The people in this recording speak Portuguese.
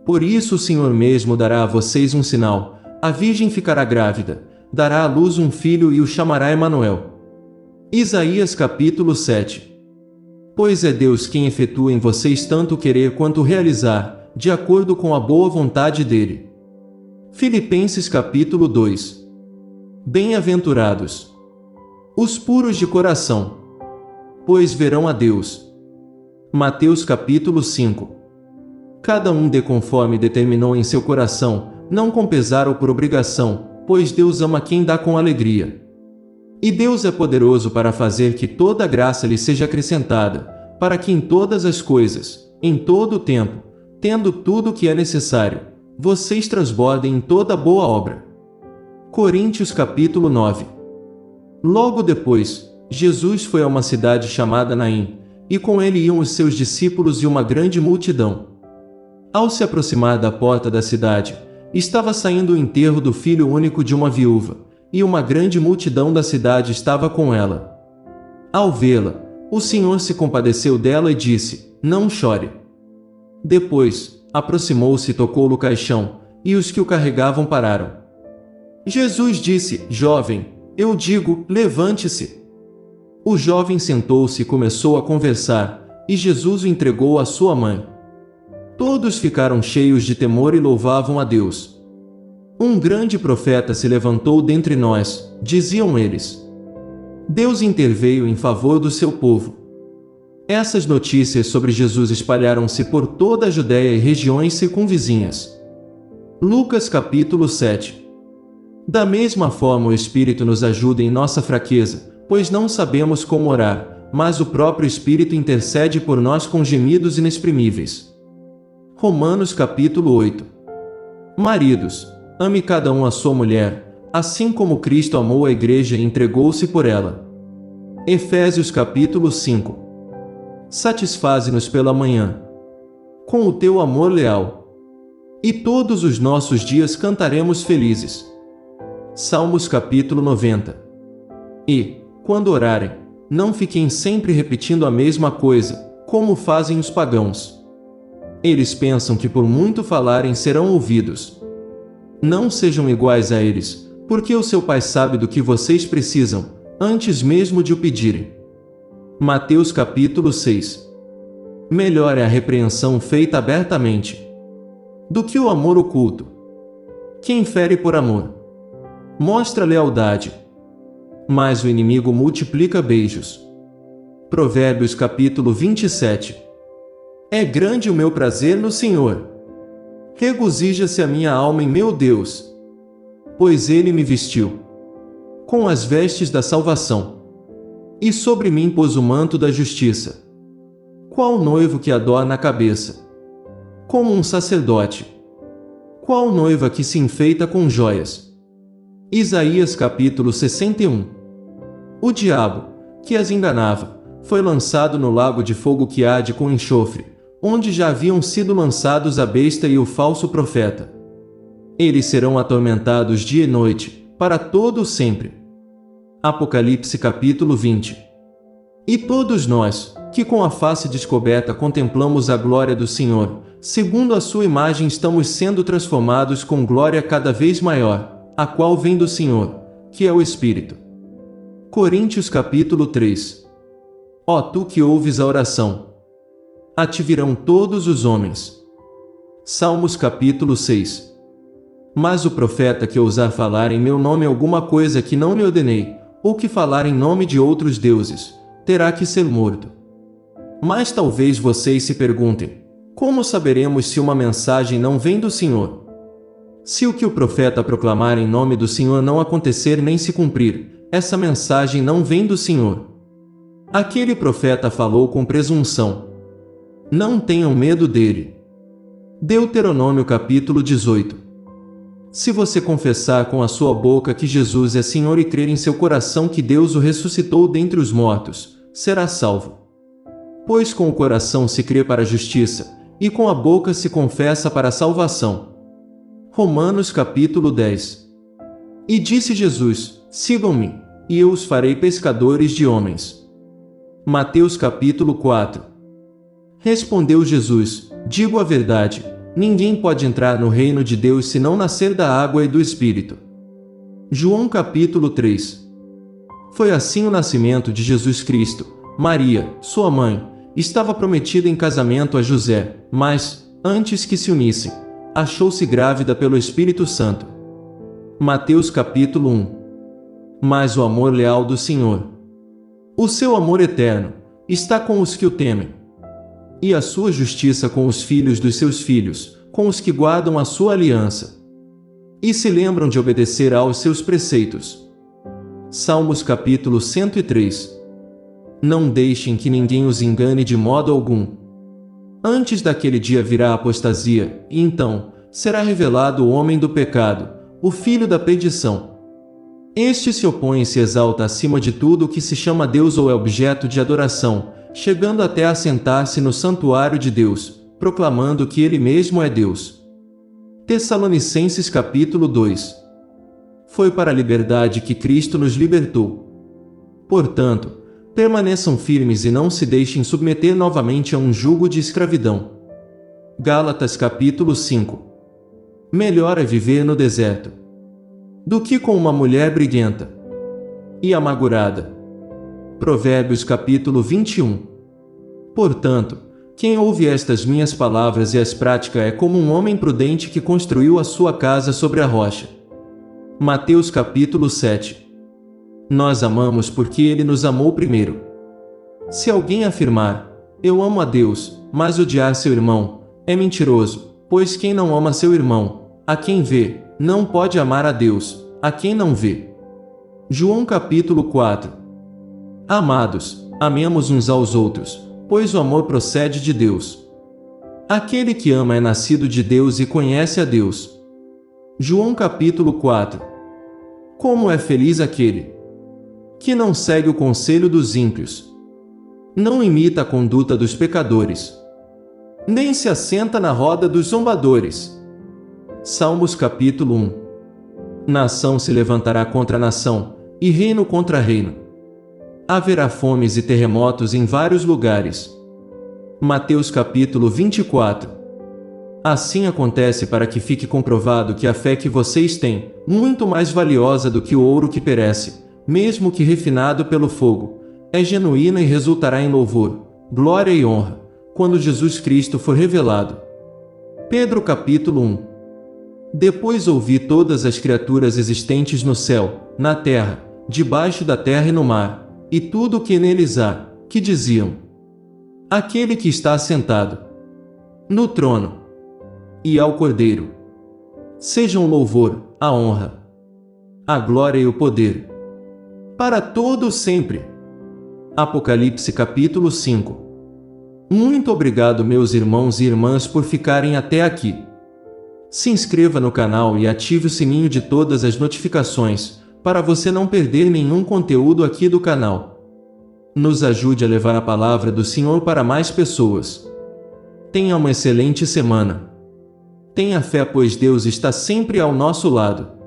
Por isso o Senhor mesmo dará a vocês um sinal: a virgem ficará grávida, dará à luz um filho e o chamará Emanuel. Isaías capítulo 7. Pois é Deus quem efetua em vocês tanto querer quanto realizar, de acordo com a boa vontade dele. Filipenses capítulo 2. Bem-aventurados os puros de coração, pois verão a Deus. Mateus capítulo 5. Cada um dê conforme determinou em seu coração, não com pesar ou por obrigação, pois Deus ama quem dá com alegria. E Deus é poderoso para fazer que toda graça lhe seja acrescentada, para que em todas as coisas, em todo o tempo, tendo tudo o que é necessário, vocês transbordem em toda boa obra. Coríntios capítulo 9. Logo depois, Jesus foi a uma cidade chamada Naim, e com ele iam os seus discípulos e uma grande multidão. Ao se aproximar da porta da cidade, estava saindo o enterro do filho único de uma viúva, e uma grande multidão da cidade estava com ela. Ao vê-la, o Senhor se compadeceu dela e disse: "Não chore." Depois, aproximou-se e tocou-lhe o caixão, e os que o carregavam pararam. Jesus disse: "Jovem, eu digo, levante-se." O jovem sentou-se e começou a conversar, e Jesus o entregou à sua mãe. Todos ficaram cheios de temor e louvavam a Deus. "Um grande profeta se levantou dentre nós", diziam eles. Deus interveio em favor do seu povo. Essas notícias sobre Jesus espalharam-se por toda a Judéia e regiões circunvizinhas. Lucas capítulo 7. Da mesma forma o Espírito nos ajuda em nossa fraqueza, pois não sabemos como orar, mas o próprio Espírito intercede por nós com gemidos inexprimíveis. Romanos capítulo 8. Maridos, ame cada um a sua mulher, assim como Cristo amou a igreja e entregou-se por ela. Efésios capítulo 5. Satisfaze-nos pela manhã com o teu amor leal, e todos os nossos dias cantaremos felizes. Salmos capítulo 90. E, quando orarem, não fiquem sempre repetindo a mesma coisa, como fazem os pagãos. Eles pensam que por muito falarem serão ouvidos. Não sejam iguais a eles, porque o seu Pai sabe do que vocês precisam, antes mesmo de o pedirem. Mateus capítulo 6. Melhor é a repreensão feita abertamente do que o amor oculto. Quem fere por amor mostra lealdade, mas o inimigo multiplica beijos. Provérbios capítulo 27. É grande o meu prazer no Senhor. Regozija-se a minha alma em meu Deus, pois ele me vestiu com as vestes da salvação, e sobre mim pôs o manto da justiça. Qual noivo que adorna a cabeça como um sacerdote? Qual noiva que se enfeita com joias? Isaías capítulo 61. O diabo, que as enganava, foi lançado no lago de fogo que arde com enxofre, onde já haviam sido lançados a besta e o falso profeta. Eles serão atormentados dia e noite, para todo o sempre. Apocalipse capítulo 20. E todos nós, que com a face descoberta contemplamos a glória do Senhor, segundo a sua imagem estamos sendo transformados com glória cada vez maior, a qual vem do Senhor, que é o Espírito. Coríntios capítulo 3. Ó tu que ouves a oração, a ti virão todos os homens. Salmos capítulo 6. Mas o profeta que ousar falar em meu nome alguma coisa que não lhe ordenei, ou que falar em nome de outros deuses, terá que ser morto. Mas talvez vocês se perguntem: como saberemos se uma mensagem não vem do Senhor? Se o que o profeta proclamar em nome do Senhor não acontecer nem se cumprir, essa mensagem não vem do Senhor. Aquele profeta falou com presunção. Não tenham medo dele. Deuteronômio capítulo 18. Se você confessar com a sua boca que Jesus é Senhor e crer em seu coração que Deus o ressuscitou dentre os mortos, será salvo. Pois com o coração se crê para a justiça, e com a boca se confessa para a salvação. Romanos capítulo 10. E disse Jesus: sigam-me, e eu os farei pescadores de homens. Mateus capítulo 4. Respondeu Jesus: digo a verdade, ninguém pode entrar no reino de Deus se não nascer da água e do Espírito. João capítulo 3. Foi assim o nascimento de Jesus Cristo. Maria, sua mãe, estava prometida em casamento a José, mas, antes que se unissem, achou-se grávida pelo Espírito Santo. Mateus capítulo 1. Mas o amor leal do Senhor, o seu amor eterno, está com os que o temem, e a sua justiça com os filhos dos seus filhos, com os que guardam a sua aliança e se lembram de obedecer aos seus preceitos. Salmos capítulo 103. Não deixem que ninguém os engane de modo algum. Antes daquele dia virá a apostasia, e então será revelado o homem do pecado, o filho da perdição. Este se opõe e se exalta acima de tudo o que se chama Deus ou é objeto de adoração, chegando até a sentar-se no santuário de Deus, proclamando que ele mesmo é Deus. Tessalonicenses capítulo 2. Foi para a liberdade que Cristo nos libertou. Portanto, permaneçam firmes e não se deixem submeter novamente a um jugo de escravidão. Gálatas capítulo 5. Melhor é viver no deserto do que com uma mulher briguenta e amargurada. Provérbios capítulo 21. Portanto, quem ouve estas minhas palavras e as pratica é como um homem prudente que construiu a sua casa sobre a rocha. Mateus capítulo 7. Nós amamos porque ele nos amou primeiro. Se alguém afirmar, eu amo a Deus, mas odiar seu irmão, é mentiroso, pois quem não ama seu irmão, a quem vê, não pode amar a Deus, a quem não vê. João capítulo 4. Amados, amemos uns aos outros, pois o amor procede de Deus. Aquele que ama é nascido de Deus e conhece a Deus. João capítulo 4. Como é feliz aquele que não segue o conselho dos ímpios, não imita a conduta dos pecadores, nem se assenta na roda dos zombadores. Salmos capítulo 1. Nação se levantará contra nação, e reino contra reino. Haverá fomes e terremotos em vários lugares. Mateus capítulo 24. Assim acontece para que fique comprovado que a fé que vocês têm, muito mais valiosa do que o ouro que perece, mesmo que refinado pelo fogo, é genuína e resultará em louvor, glória e honra, quando Jesus Cristo for revelado. Pedro capítulo 1. Depois ouvi todas as criaturas existentes no céu, na terra, debaixo da terra e no mar, e tudo o que neles há, que diziam: aquele que está assentado no trono e ao Cordeiro sejam o louvor, a honra, a glória e o poder para todo sempre. Apocalipse capítulo 5. Muito obrigado, meus irmãos e irmãs, por ficarem até aqui. Se inscreva no canal e ative o sininho de todas as notificações, para você não perder nenhum conteúdo aqui do canal. Nos ajude a levar a palavra do Senhor para mais pessoas. Tenha uma excelente semana. Tenha fé, pois Deus está sempre ao nosso lado.